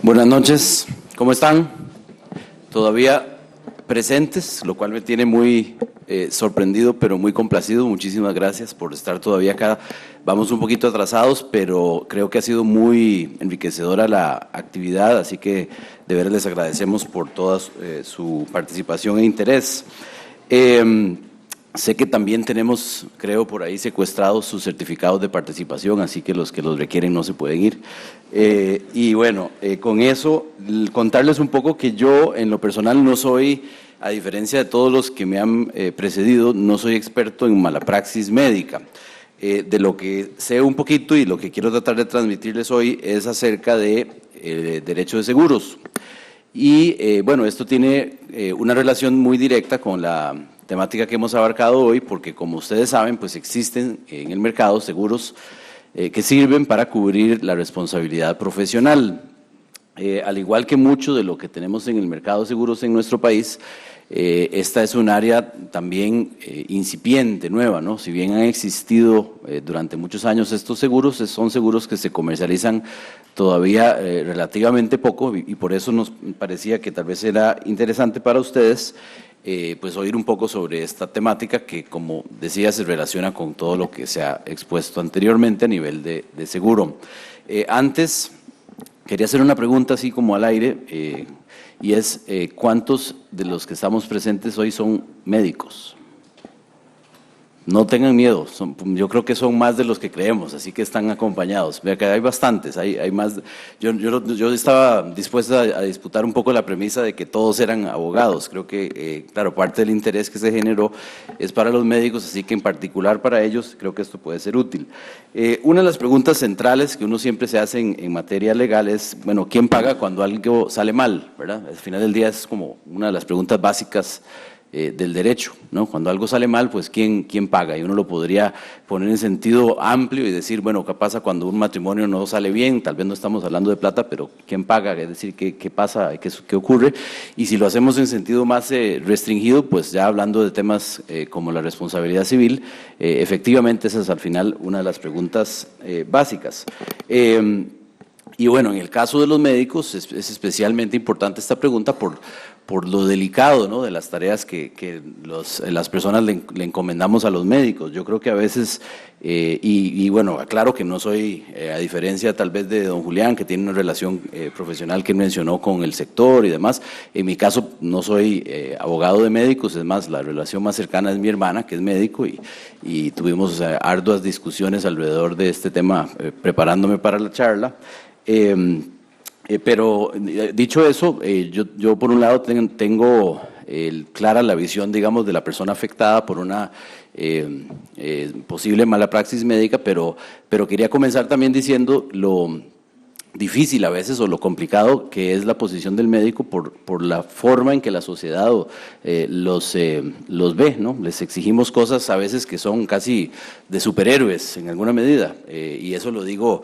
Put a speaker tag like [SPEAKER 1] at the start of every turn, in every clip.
[SPEAKER 1] Buenas noches, ¿cómo están? Todavía presentes, lo cual me tiene muy sorprendido, pero muy complacido. Muchísimas gracias por estar todavía acá. Vamos un poquito atrasados, pero creo que ha sido muy enriquecedora la actividad, así que de veras les agradecemos por toda su participación e interés. Sé que también tenemos, creo, por ahí secuestrados sus certificados de participación, así que los requieren no se pueden ir. Y bueno, con eso, contarles un poco que yo, en lo personal, no soy, a diferencia de todos los que me han precedido, no soy experto en mala praxis médica. De lo que sé un poquito y lo que quiero tratar de transmitirles hoy es acerca de derecho de seguros. Y bueno, esto tiene una relación muy directa con la temática que hemos abarcado hoy, porque como ustedes saben, pues existen en el mercado seguros que sirven para cubrir la responsabilidad profesional. Al igual que mucho de lo que tenemos en el mercado de seguros en nuestro país, esta es un área también incipiente, nueva, ¿no? Si bien han existido durante muchos años estos seguros, son seguros que se comercializan todavía relativamente poco y por eso nos parecía que tal vez era interesante para ustedes pues oír un poco sobre esta temática que, como decía, se relaciona con todo lo que se ha expuesto anteriormente a nivel de seguro. Antes, quería hacer una pregunta así como al aire, y es, ¿cuántos de los que estamos presentes hoy son médicos? No tengan miedo, yo creo que son más de los que creemos, así que están acompañados. Vea que hay bastantes, hay más. Yo estaba dispuesto a disputar un poco la premisa de que todos eran abogados. Creo que, claro, parte del interés que se generó es para los médicos, así que en particular para ellos creo que esto puede ser útil. Una de las preguntas centrales que uno siempre se hace en materia legal es, bueno, ¿quién paga cuando algo sale mal? ¿Verdad? Al final del día es como una de las preguntas básicas del derecho, ¿no? Cuando algo sale mal, pues ¿quién paga? Y uno lo podría poner en sentido amplio y decir, bueno, ¿qué pasa cuando un matrimonio no sale bien? Tal vez no estamos hablando de plata, pero ¿quién paga? Es decir, ¿qué pasa? ¿Qué ocurre? Y si lo hacemos en sentido más restringido, pues ya hablando de temas como la responsabilidad civil, efectivamente esa es al final una de las preguntas básicas. Y bueno, en el caso de los médicos es especialmente importante esta pregunta por lo delicado, ¿no?, de las tareas que las personas le encomendamos a los médicos. Yo creo que a veces, y bueno, aclaro que no soy, a diferencia tal vez de don Julián, que tiene una relación profesional que mencionó con el sector y demás, en mi caso no soy abogado de médicos, es más, la relación más cercana es mi hermana, que es médico, y tuvimos arduas discusiones alrededor de este tema preparándome para la charla. Pero dicho eso, yo por un lado tengo clara la visión, digamos, de la persona afectada por una posible mala praxis médica, pero quería comenzar también diciendo lo difícil a veces o lo complicado que es la posición del médico por la forma en que la sociedad los ve, ¿no? Les exigimos cosas a veces que son casi de superhéroes en alguna medida, y eso lo digo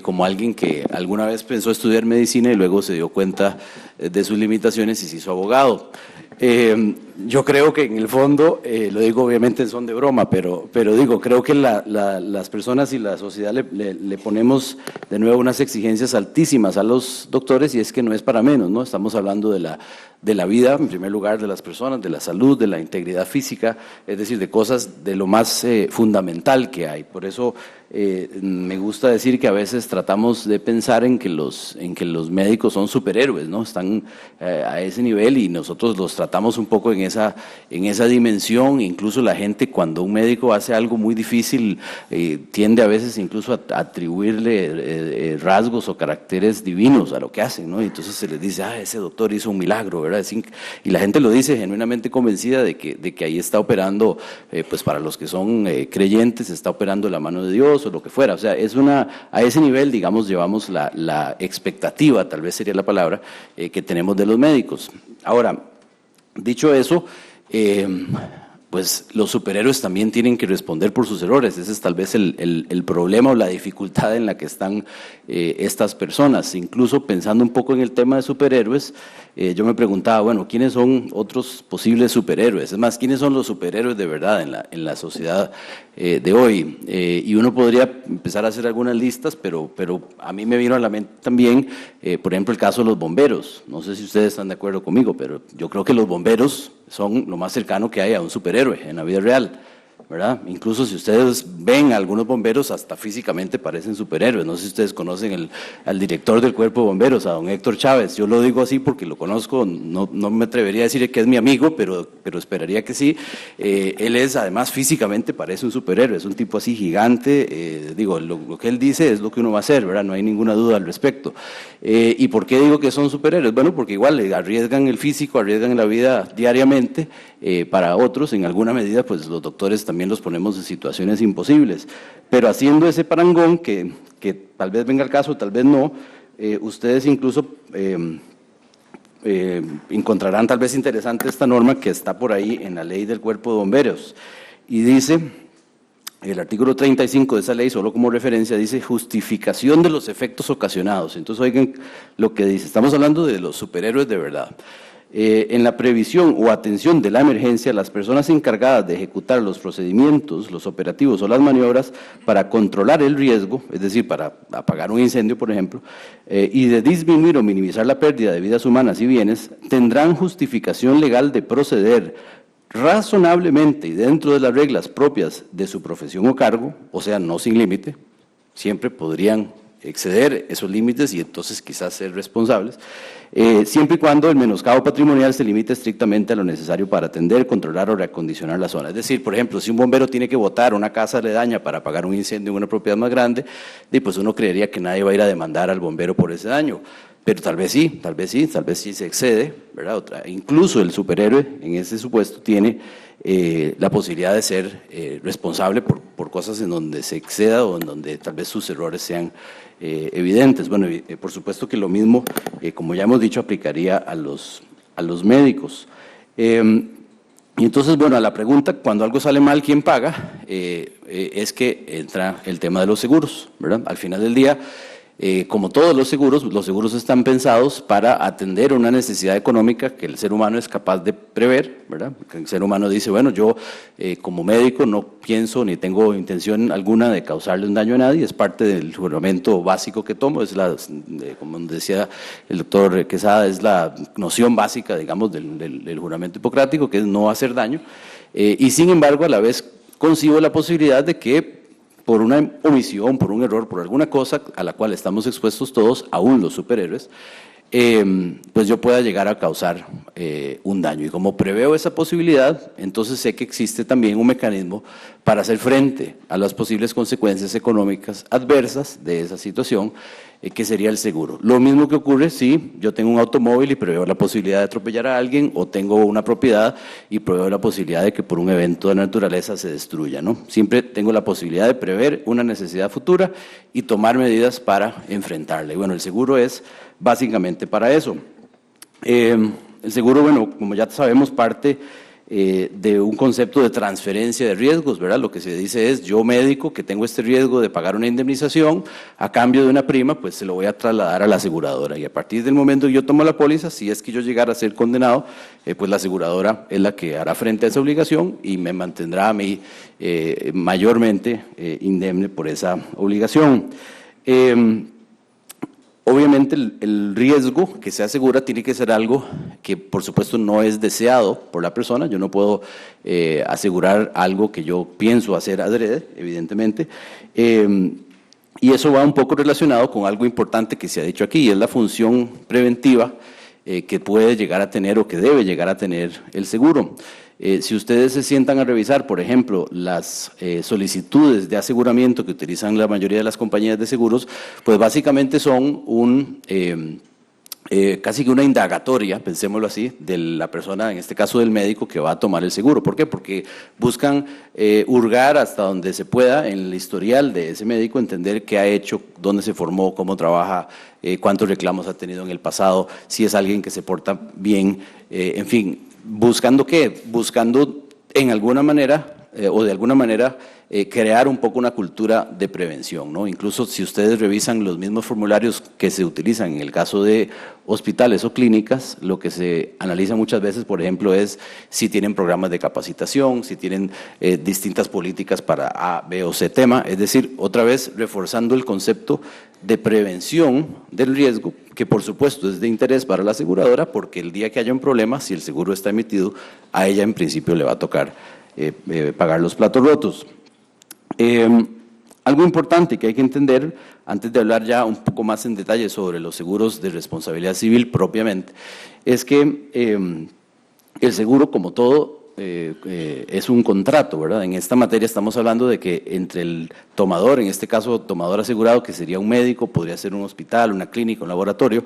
[SPEAKER 1] como alguien que alguna vez pensó estudiar medicina y luego se dio cuenta de sus limitaciones y se hizo abogado. Yo creo que en el fondo, lo digo obviamente en son de broma, pero digo, creo que las personas y la sociedad le ponemos de nuevo unas exigencias altísimas a los doctores y es que no es para menos, ¿no? Estamos hablando de la vida, en primer lugar, de las personas, de la salud, de la integridad física, es decir, de cosas de lo más fundamental que hay. Por eso me gusta decir que a veces tratamos de pensar en que los médicos son superhéroes, ¿no? Están a ese nivel y nosotros los tratamos un poco en esa dimensión. Incluso la gente, cuando un médico hace algo muy difícil, tiende a veces incluso a atribuirle rasgos o caracteres divinos a lo que hacen, ¿no? Y entonces se les dice, ese doctor hizo un milagro, ¿verdad? Y la gente lo dice genuinamente convencida de que ahí está operando, pues para los que son creyentes, está operando la mano de Dios o lo que fuera. O sea, a ese nivel, digamos, llevamos la expectativa, tal vez sería la palabra, que tenemos de los médicos. Ahora, dicho eso, pues los superhéroes también tienen que responder por sus errores. Ese es tal vez el problema o la dificultad en la que están estas personas. Incluso pensando un poco en el tema de superhéroes, yo me preguntaba, bueno, ¿quiénes son otros posibles superhéroes? Es más, ¿quiénes son los superhéroes de verdad en la sociedad de hoy? Y uno podría empezar a hacer algunas listas, pero a mí me vino a la mente también, por ejemplo, el caso de los bomberos. No sé si ustedes están de acuerdo conmigo, pero yo creo que los bomberos son lo más cercano que hay a un superhéroe en la vida real, ¿verdad? Incluso si ustedes ven a algunos bomberos, hasta físicamente parecen superhéroes. No sé si ustedes conocen al director del Cuerpo de Bomberos, a don Héctor Chávez. Yo lo digo así porque lo conozco, no me atrevería a decir que es mi amigo, pero esperaría que sí. Él es, además, físicamente parece un superhéroe, es un tipo así gigante. Digo, lo que él dice es lo que uno va a hacer, ¿verdad? No hay ninguna duda al respecto. ¿Y por qué digo que son superhéroes? Bueno, porque igual arriesgan el físico, arriesgan la vida diariamente. Para otros, en alguna medida, pues los doctores también los ponemos en situaciones imposibles. Pero haciendo ese parangón, que tal vez venga al caso, tal vez no, ustedes incluso encontrarán tal vez interesante esta norma que está por ahí en la ley del Cuerpo de Bomberos. Y dice, el artículo 35 de esa ley, solo como referencia, dice justificación de los efectos ocasionados. Entonces, oigan lo que dice, estamos hablando de los superhéroes de verdad. En la previsión o atención de la emergencia, las personas encargadas de ejecutar los procedimientos, los operativos o las maniobras para controlar el riesgo, es decir, para apagar un incendio, por ejemplo, y de disminuir o minimizar la pérdida de vidas humanas y bienes, tendrán justificación legal de proceder razonablemente y dentro de las reglas propias de su profesión o cargo, o sea, no sin límite, siempre podrían exceder esos límites y entonces quizás ser responsables, siempre y cuando el menoscabo patrimonial se limite estrictamente a lo necesario para atender, controlar o reacondicionar la zona. Es decir, por ejemplo, si un bombero tiene que botar una casa aledaña para apagar un incendio en una propiedad más grande, pues uno creería que nadie va a ir a demandar al bombero por ese daño. Pero tal vez sí se excede, ¿verdad? Incluso el superhéroe en ese supuesto tiene la posibilidad de ser responsable por cosas en donde se exceda o en donde tal vez sus errores sean evidentes. Bueno, por supuesto que lo mismo, como ya hemos dicho, aplicaría a los médicos. Y entonces, bueno, a la pregunta, cuando algo sale mal, ¿quién paga? Es que entra el tema de los seguros, ¿verdad? Al final del día, como todos los seguros están pensados para atender una necesidad económica que el ser humano es capaz de prever, ¿verdad? El ser humano dice, bueno, yo como médico no pienso ni tengo intención alguna de causarle un daño a nadie, es parte del juramento básico que tomo, como decía el doctor Quesada, es la noción básica, digamos, del juramento hipocrático, que es no hacer daño, y sin embargo a la vez concibo la posibilidad de que por una omisión, por un error, por alguna cosa a la cual estamos expuestos todos, aún los superhéroes, pues yo pueda llegar a causar un daño. Y como preveo esa posibilidad, entonces sé que existe también un mecanismo para hacer frente a las posibles consecuencias económicas adversas de esa situación, que sería el seguro. Lo mismo que ocurre si yo tengo un automóvil y preveo la posibilidad de atropellar a alguien, o tengo una propiedad y preveo la posibilidad de que por un evento de naturaleza se destruya, ¿no? Siempre tengo la posibilidad de prever una necesidad futura y tomar medidas para enfrentarla. Y bueno, el seguro es básicamente para eso. El seguro, bueno, como ya sabemos, parte de un concepto de transferencia de riesgos, ¿verdad? Lo que se dice es, yo médico que tengo este riesgo de pagar una indemnización, a cambio de una prima, pues se lo voy a trasladar a la aseguradora. Y a partir del momento que yo tomo la póliza, si es que yo llegara a ser condenado, pues la aseguradora es la que hará frente a esa obligación y me mantendrá a mí mayormente indemne por esa obligación. Obviamente el riesgo que se asegura tiene que ser algo que por supuesto no es deseado por la persona. Yo no puedo asegurar algo que yo pienso hacer adrede, evidentemente, y eso va un poco relacionado con algo importante que se ha dicho aquí, y es la función preventiva que puede llegar a tener o que debe llegar a tener el seguro. Si ustedes se sientan a revisar, por ejemplo, las solicitudes de aseguramiento que utilizan la mayoría de las compañías de seguros, pues básicamente son casi que una indagatoria, pensémoslo así, de la persona, en este caso del médico, que va a tomar el seguro. ¿Por qué? Porque buscan hurgar hasta donde se pueda en el historial de ese médico, entender qué ha hecho, dónde se formó, cómo trabaja, cuántos reclamos ha tenido en el pasado, si es alguien que se porta bien, en fin. ¿Buscando qué? Buscando en alguna manera o de alguna manera crear un poco una cultura de prevención, ¿no? Incluso si ustedes revisan los mismos formularios que se utilizan en el caso de hospitales o clínicas, lo que se analiza muchas veces, por ejemplo, es si tienen programas de capacitación, si tienen distintas políticas para A, B o C tema, es decir, otra vez reforzando el concepto de prevención del riesgo, que por supuesto es de interés para la aseguradora, porque el día que haya un problema, si el seguro está emitido, a ella en principio le va a tocar pagar los platos rotos. Algo importante que hay que entender, antes de hablar ya un poco más en detalle sobre los seguros de responsabilidad civil propiamente, es que el seguro, como todo, es un contrato, ¿verdad? En esta materia estamos hablando de que entre el tomador, en este caso tomador asegurado, que sería un médico, podría ser un hospital, una clínica, un laboratorio,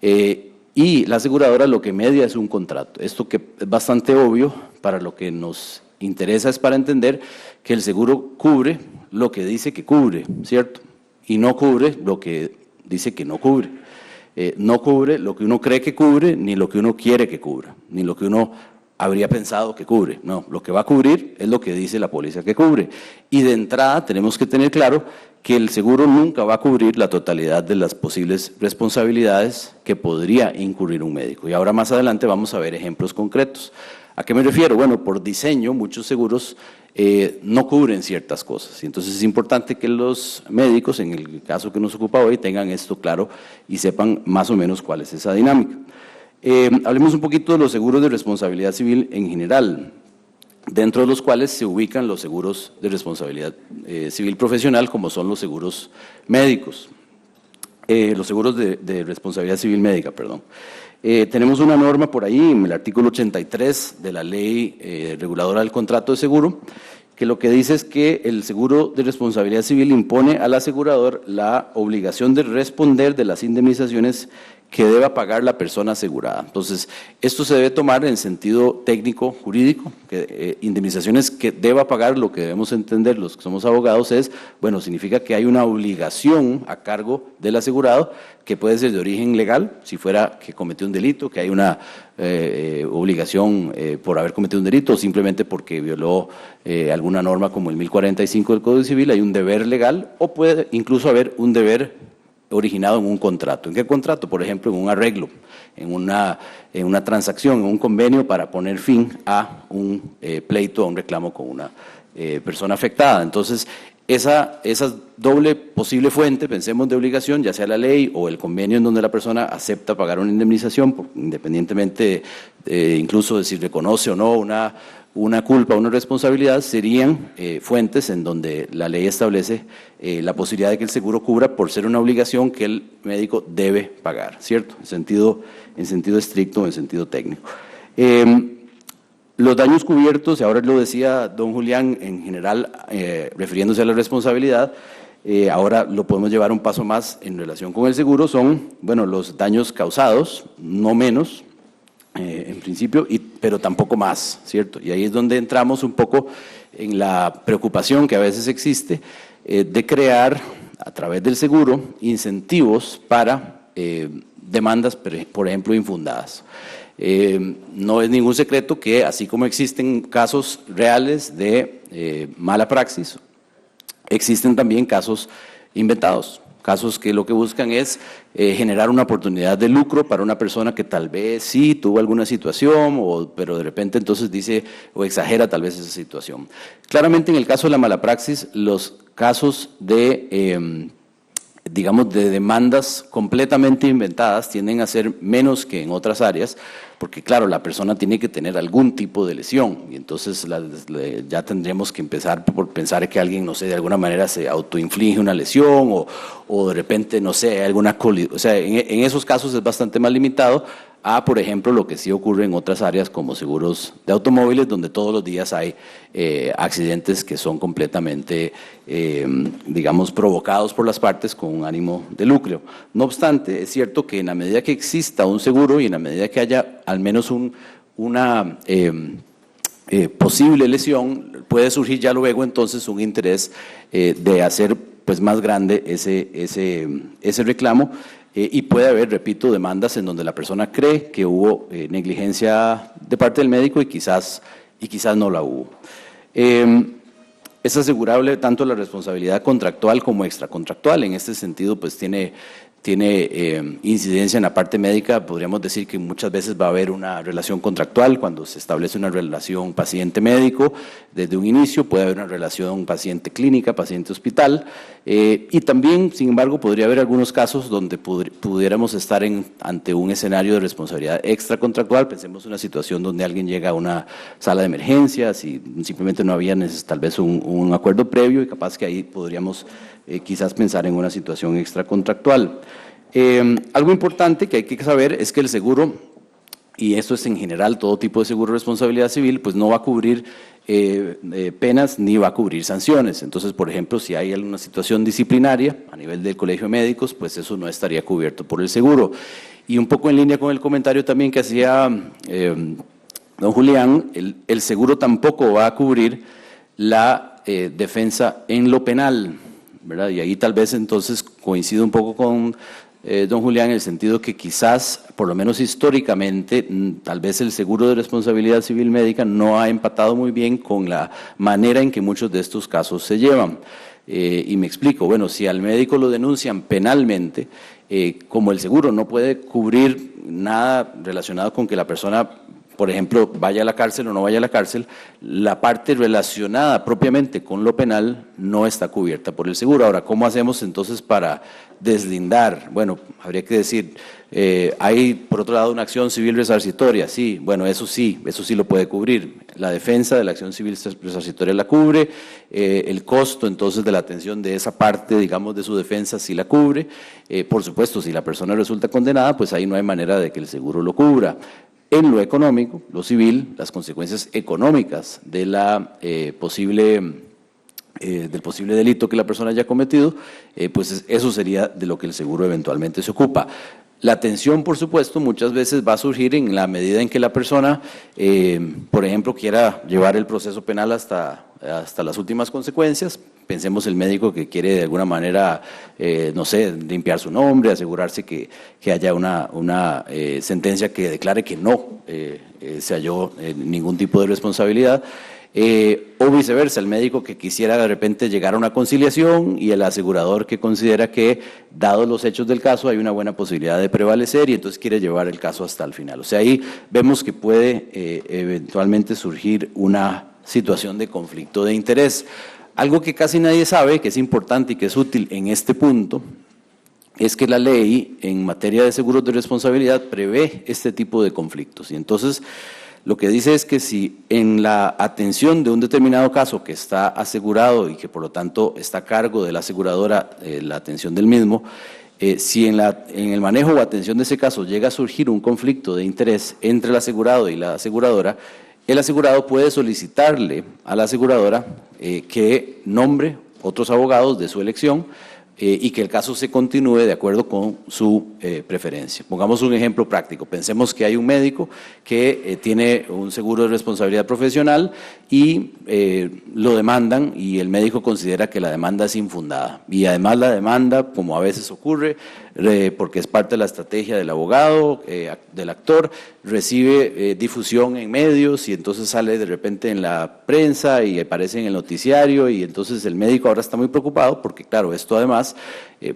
[SPEAKER 1] y la aseguradora lo que media es un contrato. Esto que es bastante obvio, para lo que nos interesa es para entender que el seguro cubre lo que dice que cubre, ¿cierto? Y no cubre lo que dice que no cubre. No cubre lo que uno cree que cubre, ni lo que uno quiere que cubra, ni lo que uno habría pensado que cubre. No, lo que va a cubrir es lo que dice la póliza que cubre. Y de entrada tenemos que tener claro que el seguro nunca va a cubrir la totalidad de las posibles responsabilidades que podría incurrir un médico. Y ahora más adelante vamos a ver ejemplos concretos. ¿A qué me refiero? Bueno, por diseño muchos seguros no cubren ciertas cosas. Y entonces es importante que los médicos, en el caso que nos ocupa hoy, tengan esto claro y sepan más o menos cuál es esa dinámica. Hablemos un poquito de los seguros de responsabilidad civil en general, dentro de los cuales se ubican los seguros de responsabilidad civil profesional, como son los seguros médicos, los seguros de responsabilidad civil médica, perdón. Tenemos una norma por ahí, en el artículo 83 de la ley reguladora del contrato de seguro, que lo que dice es que el seguro de responsabilidad civil impone al asegurador la obligación de responder de las indemnizaciones que deba pagar la persona asegurada. Entonces, esto se debe tomar en sentido técnico, jurídico, que indemnizaciones que deba pagar, lo que debemos entender los que somos abogados es, bueno, significa que hay una obligación a cargo del asegurado, que puede ser de origen legal, si fuera que cometió un delito, que hay una obligación por haber cometido un delito, o simplemente porque violó alguna norma como el 1045 del Código Civil, hay un deber legal, o puede incluso haber un deber originado en un contrato. ¿En qué contrato? Por ejemplo, en un arreglo, en una transacción, en un convenio para poner fin a un pleito, a un reclamo con una persona afectada. Entonces, esa doble posible fuente, pensemos, de obligación, ya sea la ley o el convenio en donde la persona acepta pagar una indemnización, independientemente incluso de si reconoce o no una culpa, una responsabilidad, serían fuentes en donde la ley establece la posibilidad de que el seguro cubra por ser una obligación que el médico debe pagar, ¿cierto? En sentido estricto, en sentido técnico. Los daños cubiertos, y ahora lo decía don Julián, en general, refiriéndose a la responsabilidad, ahora lo podemos llevar un paso más en relación con el seguro, son, bueno, los daños causados, no menos, en principio, pero tampoco más, ¿cierto? Y ahí es donde entramos un poco en la preocupación que a veces existe de crear, a través del seguro, incentivos para demandas, por ejemplo, infundadas. No es ningún secreto que, así como existen casos reales de mala praxis, existen también casos inventados. Casos que lo que buscan es generar una oportunidad de lucro para una persona que tal vez sí tuvo alguna situación, pero de repente entonces dice o exagera tal vez esa situación. Claramente en el caso de la mala praxis, los casos de, digamos, de demandas completamente inventadas tienden a ser menos que en otras áreas, porque claro, la persona tiene que tener algún tipo de lesión, y entonces ya tendríamos que empezar por pensar que alguien, no sé, de alguna manera se autoinflige una lesión, o de repente, no sé, alguna colisión. O sea, en esos casos es bastante más limitado a, por ejemplo, lo que sí ocurre en otras áreas como seguros de automóviles, donde todos los días hay accidentes que son completamente, digamos, provocados por las partes con un ánimo de lucro. No obstante, es cierto que en la medida que exista un seguro y en la medida que haya al menos una posible lesión, puede surgir ya luego entonces un interés de hacer pues más grande ese reclamo. Y puede haber, repito, demandas en donde la persona cree que hubo negligencia de parte del médico y quizás y quizás no la hubo. Es asegurable tanto la responsabilidad contractual como extracontractual. En este sentido, pues tiene incidencia en la parte médica. Podríamos decir que muchas veces va a haber una relación contractual cuando se establece una relación paciente-médico. Desde un inicio puede haber una relación paciente-clínica, paciente-hospital, y también, sin embargo, podría haber algunos casos donde pudiéramos estar ante un escenario de responsabilidad extracontractual. Pensemos en una situación donde alguien llega a una sala de emergencias y simplemente no había tal vez un acuerdo previo, y capaz que ahí podríamos quizás pensar en una situación extracontractual. Algo importante que hay que saber es que el seguro, y esto es en general todo tipo de seguro de responsabilidad civil, pues no va a cubrir penas ni va a cubrir sanciones. Entonces, por ejemplo, si hay alguna situación disciplinaria a nivel del colegio de médicos, pues eso no estaría cubierto por el seguro. Y un poco en línea con el comentario también que hacía don Julián, el seguro tampoco va a cubrir la defensa en lo penal, ¿verdad? Y ahí tal vez entonces coincido un poco con don Julián, en el sentido que quizás, por lo menos históricamente, tal vez el seguro de responsabilidad civil médica no ha empatado muy bien con la manera en que muchos de estos casos se llevan. Y me explico, bueno, si al médico lo denuncian penalmente, como el seguro no puede cubrir nada relacionado con que la persona, por ejemplo, vaya a la cárcel o no vaya a la cárcel, la parte relacionada propiamente con lo penal no está cubierta por el seguro. Ahora, ¿cómo hacemos entonces para deslindar? Bueno, habría que decir, hay por otro lado una acción civil resarcitoria, sí, bueno, eso sí lo puede cubrir. La defensa de la acción civil resarcitoria la cubre, el costo entonces de la atención de esa parte, digamos, de su defensa sí la cubre. Por supuesto, si la persona resulta condenada, pues ahí no hay manera de que el seguro lo cubra. En lo económico, lo civil, las consecuencias económicas de del posible delito que la persona haya cometido, pues eso sería de lo que el seguro eventualmente se ocupa. La atención, por supuesto, muchas veces va a surgir en la medida en que la persona, por ejemplo, quiera llevar el proceso penal hasta las últimas consecuencias. Pensemos el médico que quiere de alguna manera, no sé, limpiar su nombre, asegurarse que haya una sentencia que declare que no se halló ningún tipo de responsabilidad. O viceversa, el médico que quisiera de repente llegar a una conciliación y el asegurador que considera que, dados los hechos del caso, hay una buena posibilidad de prevalecer y entonces quiere llevar el caso hasta el final. O sea, ahí vemos que puede eventualmente surgir una situación de conflicto de interés. Algo que casi nadie sabe, que es importante y que es útil en este punto, es que la ley en materia de seguros de responsabilidad prevé este tipo de conflictos. Y entonces lo que dice es que si en la atención de un determinado caso que está asegurado y que por lo tanto está a cargo de la aseguradora la atención del mismo, si en el manejo o atención de ese caso llega a surgir un conflicto de interés entre el asegurado y la aseguradora, el asegurado puede solicitarle a la aseguradora que nombre otros abogados de su elección y que el caso se continúe de acuerdo con su preferencia. Pongamos un ejemplo práctico. Pensemos que hay un médico que tiene un seguro de responsabilidad profesional y lo demandan y el médico considera que la demanda es infundada. Y además la demanda, como a veces ocurre, porque es parte de la estrategia del abogado, del actor, recibe difusión en medios y entonces sale de repente en la prensa y aparece en el noticiario y entonces el médico ahora está muy preocupado porque, claro, esto además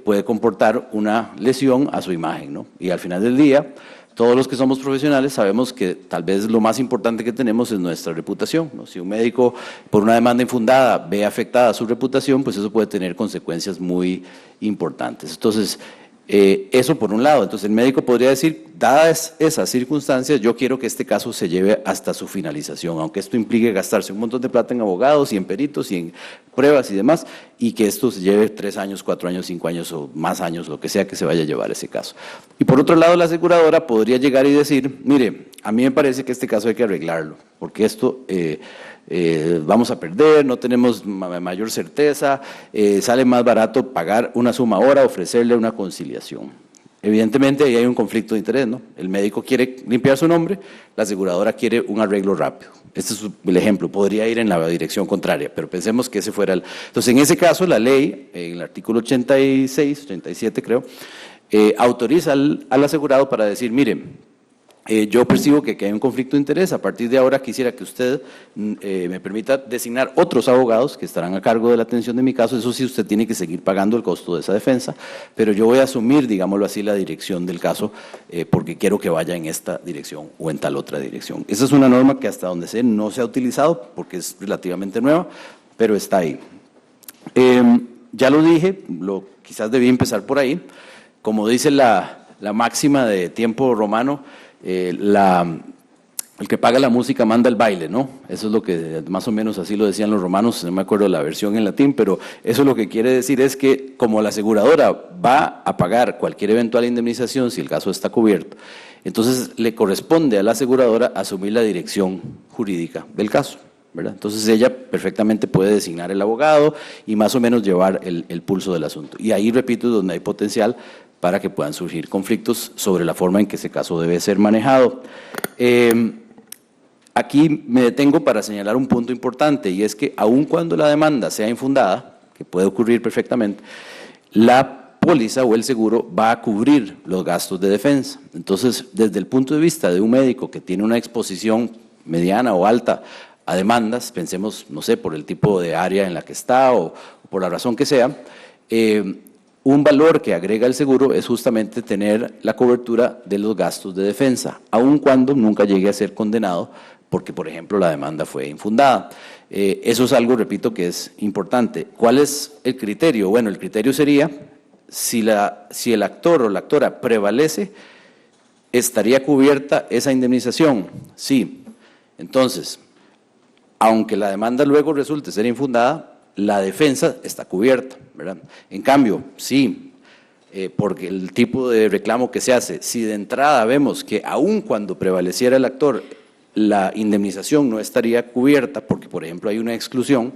[SPEAKER 1] puede comportar una lesión a su imagen, ¿no? Y al final del día, todos los que somos profesionales sabemos que tal vez lo más importante que tenemos es nuestra reputación, ¿no? Si un médico por una demanda infundada ve afectada su reputación, pues eso puede tener consecuencias muy importantes. Entonces, eso por un lado. Entonces el médico podría decir, dadas esas circunstancias, yo quiero que este caso se lleve hasta su finalización, aunque esto implique gastarse un montón de plata en abogados y en peritos y en pruebas y demás, y que esto se lleve 3 años, 4 años, 5 años o más años, lo que sea que se vaya a llevar ese caso. Y por otro lado, la aseguradora podría llegar y decir, mire, a mí me parece que este caso hay que arreglarlo, porque esto vamos a perder, no tenemos mayor certeza, sale más barato pagar una suma ahora, ofrecerle una conciliación. Evidentemente ahí hay un conflicto de interés, ¿no? El médico quiere limpiar su nombre, la aseguradora quiere un arreglo rápido. Este es el ejemplo, podría ir en la dirección contraria, pero pensemos que ese fuera el... Entonces, en ese caso, la ley, en el artículo 86, 87 creo, autoriza al asegurado para decir, miren, Yo percibo que hay un conflicto de interés. A partir de ahora quisiera que usted me permita designar otros abogados que estarán a cargo de la atención de mi caso. Eso sí, usted tiene que seguir pagando el costo de esa defensa, pero yo voy a asumir, digámoslo así, la dirección del caso porque quiero que vaya en esta dirección o en tal otra dirección. Esa es una norma que hasta donde sé no se ha utilizado porque es relativamente nueva, pero está ahí. Ya lo dije, quizás debí empezar por ahí. Como dice la máxima de tiempo romano, el que paga la música manda el baile, ¿no? Eso es lo que más o menos así lo decían los romanos, no me acuerdo la versión en latín, pero eso lo que quiere decir es que como la aseguradora va a pagar cualquier eventual indemnización si el caso está cubierto, entonces le corresponde a la aseguradora asumir la dirección jurídica del caso, ¿verdad? Entonces ella perfectamente puede designar el abogado y más o menos llevar el pulso del asunto. Y ahí, repito, es donde hay potencial para que puedan surgir conflictos sobre la forma en que ese caso debe ser manejado. Aquí me detengo para señalar un punto importante, y es que aun cuando la demanda sea infundada, que puede ocurrir perfectamente, la póliza o el seguro va a cubrir los gastos de defensa. Entonces, desde el punto de vista de un médico que tiene una exposición mediana o alta a demandas, pensemos, no sé, por el tipo de área en la que está o por la razón que sea, un valor que agrega el seguro es justamente tener la cobertura de los gastos de defensa, aun cuando nunca llegue a ser condenado porque, por ejemplo, la demanda fue infundada. Eso es algo, repito, que es importante. ¿Cuál es el criterio? Bueno, el criterio sería, si el actor o la actora prevalece, ¿estaría cubierta esa indemnización? Sí. Entonces, aunque la demanda luego resulte ser infundada, la defensa está cubierta, ¿verdad? En cambio, sí, porque el tipo de reclamo que se hace, si de entrada vemos que aun cuando prevaleciera el actor, la indemnización no estaría cubierta porque, por ejemplo, hay una exclusión,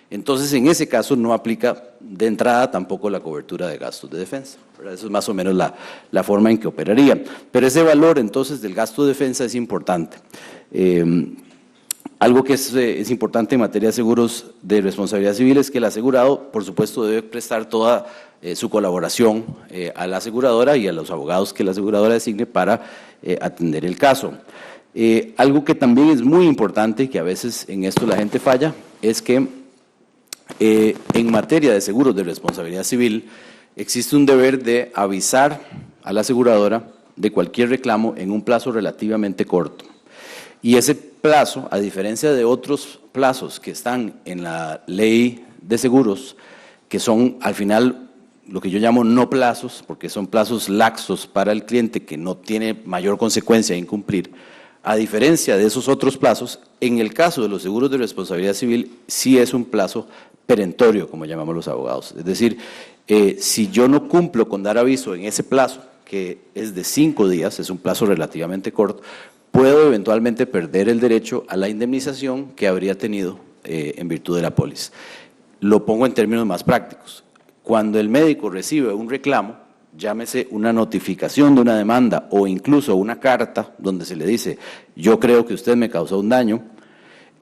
[SPEAKER 1] entonces en ese caso no aplica de entrada tampoco la cobertura de gastos de defensa, ¿verdad? Eso es más o menos la forma en que operaría. Pero ese valor entonces del gasto de defensa es importante. Algo que es importante en materia de seguros de responsabilidad civil es que el asegurado, por supuesto, debe prestar toda su colaboración a la aseguradora y a los abogados que la aseguradora designe para atender el caso. Algo que también es muy importante, que a veces en esto la gente falla, es que en materia de seguros de responsabilidad civil existe un deber de avisar a la aseguradora de cualquier reclamo en un plazo relativamente corto. Y ese plazo, a diferencia de otros plazos que están en la ley de seguros, que son al final lo que yo llamo no plazos, porque son plazos laxos para el cliente que no tiene mayor consecuencia en incumplir, a diferencia de esos otros plazos, en el caso de los seguros de responsabilidad civil sí es un plazo perentorio, como llamamos los abogados. Es decir, si yo no cumplo con dar aviso en ese plazo, que es de 5 días, es un plazo relativamente corto, puedo eventualmente perder el derecho a la indemnización que habría tenido en virtud de la póliza. Lo pongo en términos más prácticos. Cuando el médico recibe un reclamo, llámese una notificación de una demanda o incluso una carta donde se le dice, yo creo que usted me causó un daño,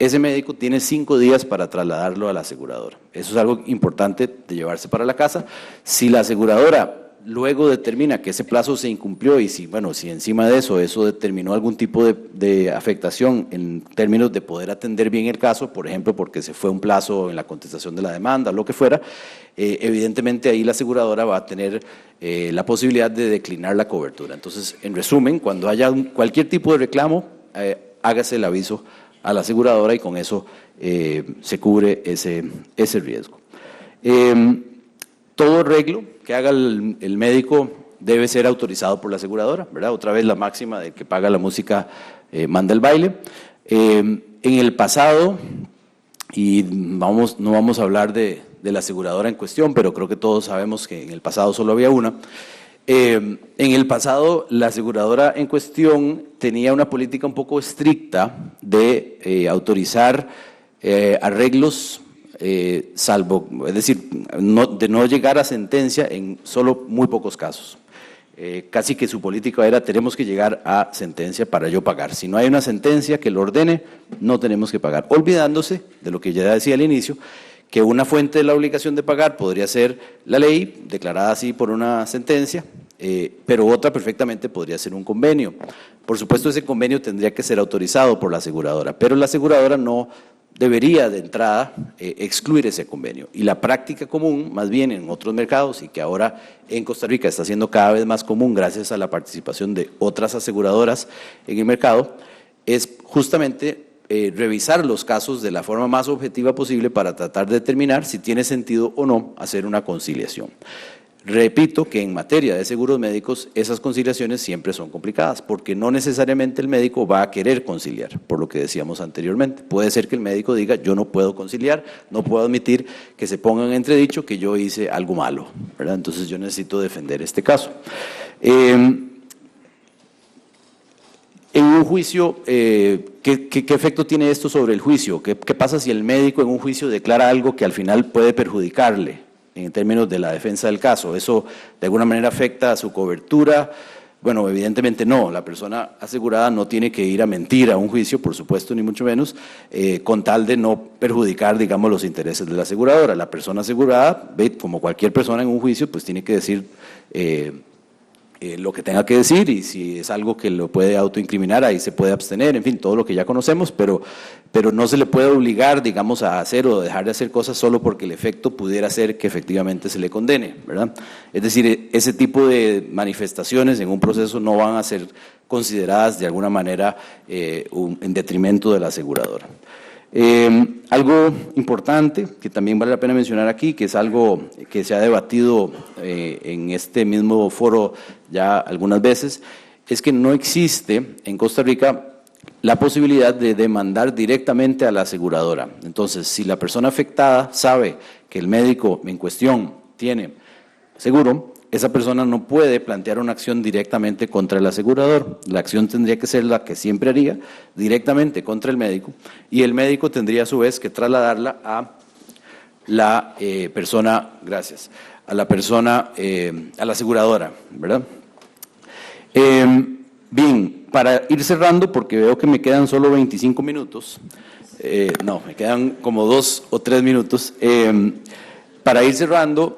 [SPEAKER 1] ese médico tiene 5 días para trasladarlo a la aseguradora. Eso es algo importante de llevarse para la casa. Si la aseguradora luego determina que ese plazo se incumplió y si encima de eso determinó algún tipo de afectación en términos de poder atender bien el caso, por ejemplo, porque se fue un plazo en la contestación de la demanda, lo que fuera, evidentemente ahí la aseguradora va a tener la posibilidad de declinar la cobertura. Entonces, en resumen, cuando haya cualquier tipo de reclamo, hágase el aviso a la aseguradora y con eso se cubre ese riesgo. Todo arreglo que haga el médico debe ser autorizado por la aseguradora, ¿verdad? Otra vez la máxima de que paga la música manda el baile. En el pasado, y no vamos a hablar de la aseguradora en cuestión, pero creo que todos sabemos que en el pasado solo había una. En el pasado, la aseguradora en cuestión tenía una política un poco estricta de autorizar arreglos salvo, es decir, de no llegar a sentencia en solo muy pocos casos. Casi que su política era, tenemos que llegar a sentencia para yo pagar. Si no hay una sentencia que lo ordene, no tenemos que pagar. Olvidándose de lo que ya decía al inicio, que una fuente de la obligación de pagar podría ser la ley, declarada así por una sentencia, pero otra perfectamente podría ser un convenio. Por supuesto, ese convenio tendría que ser autorizado por la aseguradora, pero la aseguradora no debería de entrada excluir ese convenio. Y la práctica común, más bien en otros mercados, y que ahora en Costa Rica está siendo cada vez más común gracias a la participación de otras aseguradoras en el mercado, es justamente revisar los casos de la forma más objetiva posible para tratar de determinar si tiene sentido o no hacer una conciliación. Repito que en materia de seguros médicos esas conciliaciones siempre son complicadas porque no necesariamente el médico va a querer conciliar, por lo que decíamos anteriormente. Puede ser que el médico diga yo no puedo conciliar, no puedo admitir que se ponga en entredicho que yo hice algo malo, ¿verdad? Entonces yo necesito defender este caso. En un juicio, ¿qué efecto tiene esto sobre el juicio? ¿Qué pasa si el médico en un juicio declara algo que al final puede perjudicarle en términos de la defensa del caso? ¿Eso de alguna manera afecta a su cobertura? Bueno, evidentemente no. La persona asegurada no tiene que ir a mentir a un juicio, por supuesto, ni mucho menos, con tal de no perjudicar, digamos, los intereses de la aseguradora. La persona asegurada, como cualquier persona en un juicio, pues tiene que decir lo que tenga que decir, y si es algo que lo puede autoincriminar, ahí se puede abstener, en fin, todo lo que ya conocemos, pero no se le puede obligar, digamos, a hacer o dejar de hacer cosas solo porque el efecto pudiera ser que efectivamente se le condene, ¿verdad? Es decir, ese tipo de manifestaciones en un proceso no van a ser consideradas de alguna manera en detrimento de la aseguradora. Algo importante que también vale la pena mencionar aquí, que es algo que se ha debatido en este mismo foro ya algunas veces, es que no existe en Costa Rica la posibilidad de demandar directamente a la aseguradora. Entonces, si la persona afectada sabe que el médico en cuestión tiene seguro, esa persona no puede plantear una acción directamente contra el asegurador. La acción tendría que ser la que siempre haría, directamente contra el médico, y el médico tendría a su vez que trasladarla a la persona, gracias, a la persona, a la aseguradora, ¿verdad? Bien, para ir cerrando, porque veo que me quedan solo 25 minutos, no, me quedan como 2 o 3 minutos, para ir cerrando,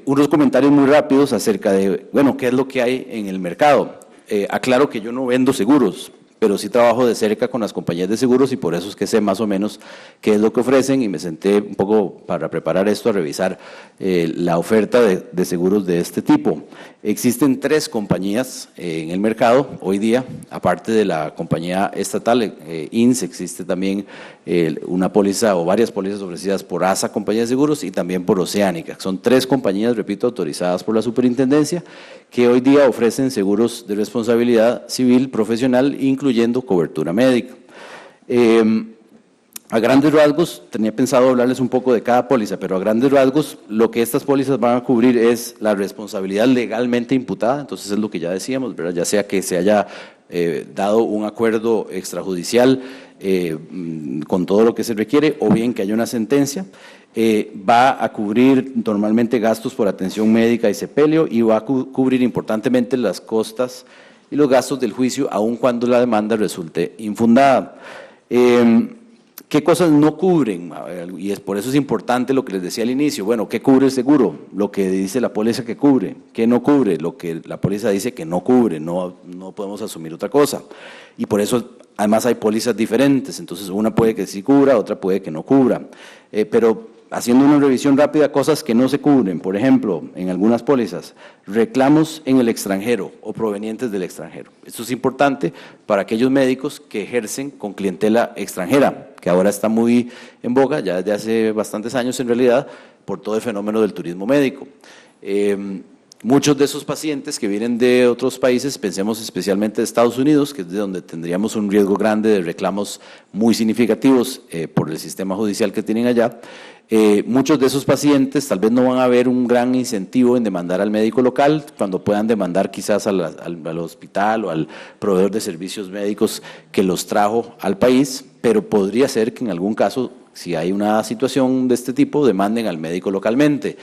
[SPEAKER 1] unos comentarios muy rápidos acerca de, bueno, qué es lo que hay en el mercado. Aclaro que yo no vendo seguros, pero sí trabajo de cerca con las compañías de seguros y por eso es que sé más o menos qué es lo que ofrecen, y me senté un poco para preparar esto a revisar la oferta de seguros de este tipo. Existen 3 compañías en el mercado hoy día, aparte de la compañía estatal INS, existe también una póliza o varias pólizas ofrecidas por ASA, compañía de seguros, y también por Oceánica. Son 3 compañías, repito, autorizadas por la superintendencia, que hoy día ofrecen seguros de responsabilidad civil profesional, incluyendo cobertura médica. A grandes rasgos, tenía pensado hablarles un poco de cada póliza, pero a grandes rasgos lo que estas pólizas van a cubrir es la responsabilidad legalmente imputada, entonces es lo que ya decíamos, ¿verdad? Ya sea que se haya dado un acuerdo extrajudicial con todo lo que se requiere, o bien que haya una sentencia. Va a cubrir normalmente gastos por atención médica y sepelio, y va a cubrir importantemente las costas y los gastos del juicio, aun cuando la demanda resulte infundada. ¿Qué cosas no cubren? Y por eso es importante lo que les decía al inicio. Bueno, ¿qué cubre el seguro? Lo que dice la póliza que cubre. ¿Qué no cubre? Lo que la póliza dice que no cubre. No podemos asumir otra cosa. Y por eso, además, hay pólizas diferentes. Entonces, una puede que sí cubra, otra puede que no cubra. Pero haciendo una revisión rápida, cosas que no se cubren. Por ejemplo, en algunas pólizas, reclamos en el extranjero o provenientes del extranjero. Esto es importante para aquellos médicos que ejercen con clientela extranjera, que ahora está muy en boga, ya desde hace bastantes años en realidad, por todo el fenómeno del turismo médico. Muchos de esos pacientes que vienen de otros países, pensemos especialmente de Estados Unidos, que es de donde tendríamos un riesgo grande de reclamos muy significativos por el sistema judicial que tienen allá, muchos de esos pacientes tal vez no van a ver un gran incentivo en demandar al médico local, cuando puedan demandar quizás al hospital o al proveedor de servicios médicos que los trajo al país, pero podría ser que en algún caso, si hay una situación de este tipo, demanden al médico localmente.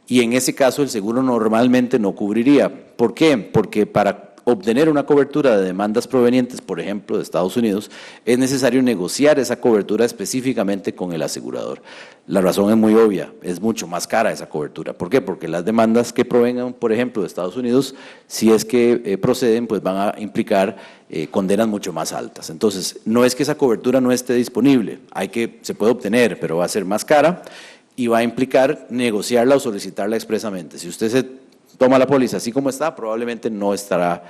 [SPEAKER 1] Y en ese caso el seguro normalmente no cubriría. ¿Por qué? Porque para obtener una cobertura de demandas provenientes, por ejemplo, de Estados Unidos, es necesario negociar esa cobertura específicamente con el asegurador. La razón es muy obvia, es mucho más cara esa cobertura. ¿Por qué? Porque las demandas que provengan, por ejemplo, de Estados Unidos, si es que proceden, pues van a implicar condenas mucho más altas. Entonces, no es que esa cobertura no esté disponible, se puede obtener, pero va a ser más cara y va a implicar negociarla o solicitarla expresamente. Si usted se toma la póliza así como está, probablemente no estará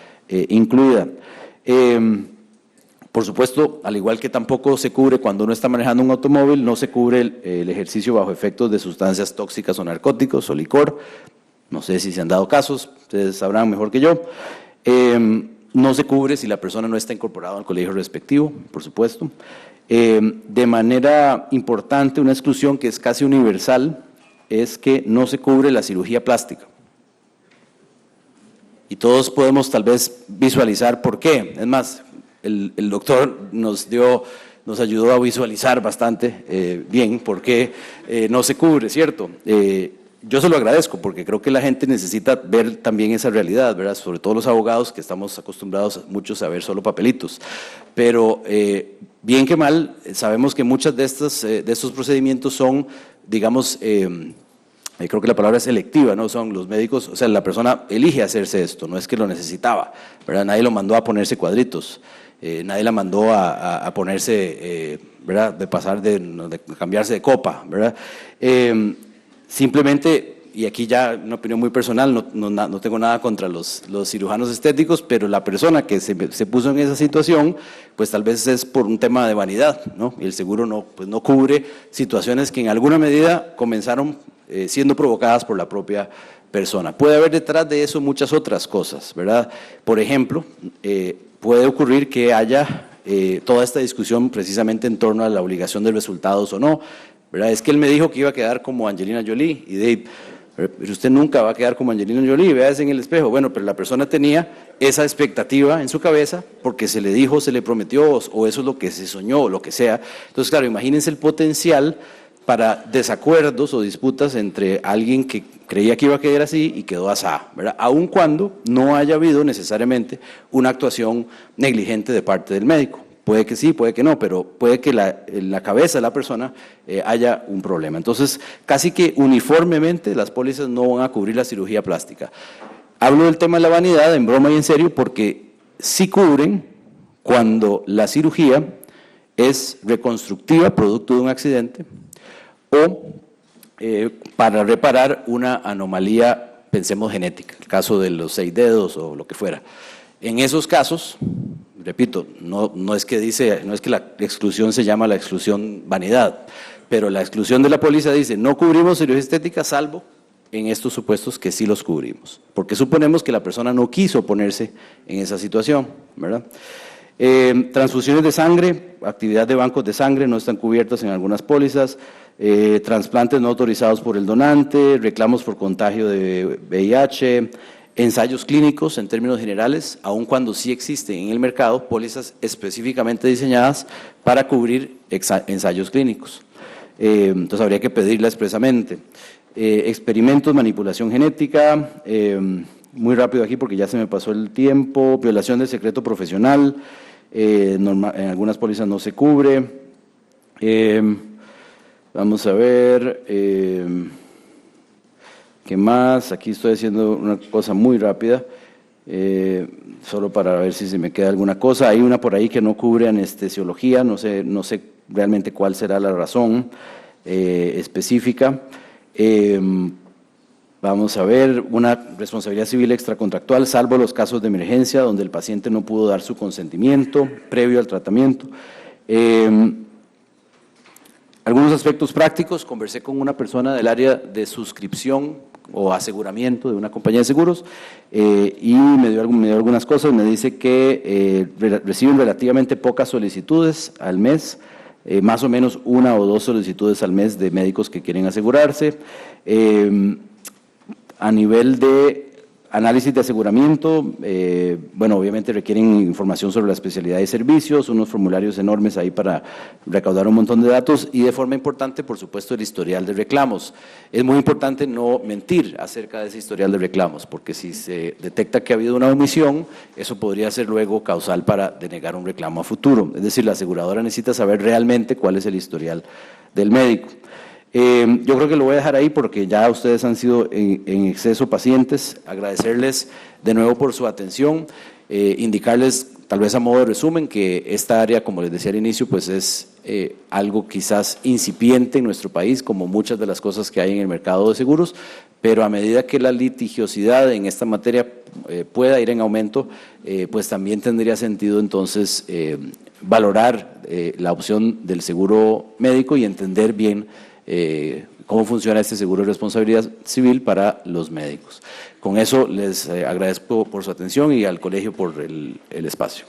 [SPEAKER 1] incluida. Por supuesto, al igual que tampoco se cubre cuando uno está manejando un automóvil, no se cubre el ejercicio bajo efectos de sustancias tóxicas o narcóticos o licor. No sé si se han dado casos, ustedes sabrán mejor que yo. No se cubre si la persona no está incorporada al colegio respectivo, por supuesto. De manera importante, una exclusión que es casi universal es que no se cubre la cirugía plástica. Y todos podemos tal vez visualizar por qué. Es más, el doctor nos ayudó a visualizar bastante bien por qué no se cubre, ¿cierto? Yo se lo agradezco porque creo que la gente necesita ver también esa realidad, ¿verdad? Sobre todo los abogados que estamos acostumbrados muchos a ver solo papelitos. Pero bien que mal, sabemos que muchos de estos procedimientos son, digamos, creo que la palabra es selectiva, ¿no? Son los médicos, o sea, la persona elige hacerse esto, no es que lo necesitaba, ¿verdad? Nadie lo mandó a ponerse cuadritos, nadie la mandó a ponerse, ¿verdad? De cambiarse de copa, ¿verdad? Simplemente, y aquí ya una opinión muy personal, no tengo nada contra los cirujanos estéticos, pero la persona que se puso en esa situación, pues tal vez es por un tema de vanidad, ¿no? Y el seguro pues no cubre situaciones que en alguna medida comenzaron siendo provocadas por la propia persona. Puede haber detrás de eso muchas otras cosas, ¿verdad? Por ejemplo, puede ocurrir que haya toda esta discusión precisamente en torno a la obligación de resultados o no, ¿verdad? Es que él me dijo que iba a quedar como Angelina Jolie, y Dave, pero usted nunca va a quedar como Angelina Jolie, véase en el espejo. Bueno, pero la persona tenía esa expectativa en su cabeza porque se le dijo, se le prometió, o eso es lo que se soñó, o lo que sea. Entonces, claro, imagínense el potencial para desacuerdos o disputas entre alguien que creía que iba a quedar así y quedó asá, ¿verdad? Aun cuando no haya habido necesariamente una actuación negligente de parte del médico. Puede que sí, puede que no, pero puede que en la cabeza de la persona haya un problema. Entonces, casi que uniformemente las pólizas no van a cubrir la cirugía plástica. Hablo del tema de la vanidad en broma y en serio porque sí cubren cuando la cirugía es reconstructiva, producto de un accidente, o para reparar una anomalía, pensemos genética, el caso de los 6 dedos o lo que fuera. En esos casos, repito, no es que la exclusión se llama la exclusión vanidad, pero la exclusión de la póliza dice, no cubrimos cirugía estética salvo en estos supuestos que sí los cubrimos, porque suponemos que la persona no quiso ponerse en esa situación, ¿verdad? Transfusiones de sangre, actividad de bancos de sangre no están cubiertas en algunas pólizas, trasplantes no autorizados por el donante, reclamos por contagio de VIH, ensayos clínicos en términos generales, aun cuando sí existen en el mercado pólizas específicamente diseñadas para cubrir ensayos clínicos. Entonces habría que pedirla expresamente. Experimentos, manipulación genética, muy rápido aquí porque ya se me pasó el tiempo, violación del secreto profesional, en algunas pólizas no se cubre. Vamos a ver, ¿qué más? Aquí estoy haciendo una cosa muy rápida, solo para ver si se me queda alguna cosa. Hay una por ahí que no cubre anestesiología, no sé realmente cuál será la razón específica. Vamos a ver, una responsabilidad civil extracontractual, salvo los casos de emergencia donde el paciente no pudo dar su consentimiento previo al tratamiento. Algunos aspectos prácticos, conversé con una persona del área de suscripción o aseguramiento de una compañía de seguros y me dio algunas cosas. Me dice que reciben relativamente pocas solicitudes al mes, más o menos 1 o 2 solicitudes al mes de médicos que quieren asegurarse. A nivel de análisis de aseguramiento, bueno, obviamente requieren información sobre la especialidad de servicios, unos formularios enormes ahí para recaudar un montón de datos y de forma importante, por supuesto, el historial de reclamos. Es muy importante no mentir acerca de ese historial de reclamos, porque si se detecta que ha habido una omisión, eso podría ser luego causal para denegar un reclamo a futuro. Es decir, la aseguradora necesita saber realmente cuál es el historial del médico. Yo creo que lo voy a dejar ahí porque ya ustedes han sido en exceso pacientes. Agradecerles de nuevo por su atención, indicarles tal vez a modo de resumen que esta área, como les decía al inicio, pues es algo quizás incipiente en nuestro país, como muchas de las cosas que hay en el mercado de seguros, pero a medida que la litigiosidad en esta materia pueda ir en aumento, pues también tendría sentido entonces valorar la opción del seguro médico y entender bien cómo funciona este seguro de responsabilidad civil para los médicos. Con eso les agradezco por su atención y al colegio por el espacio.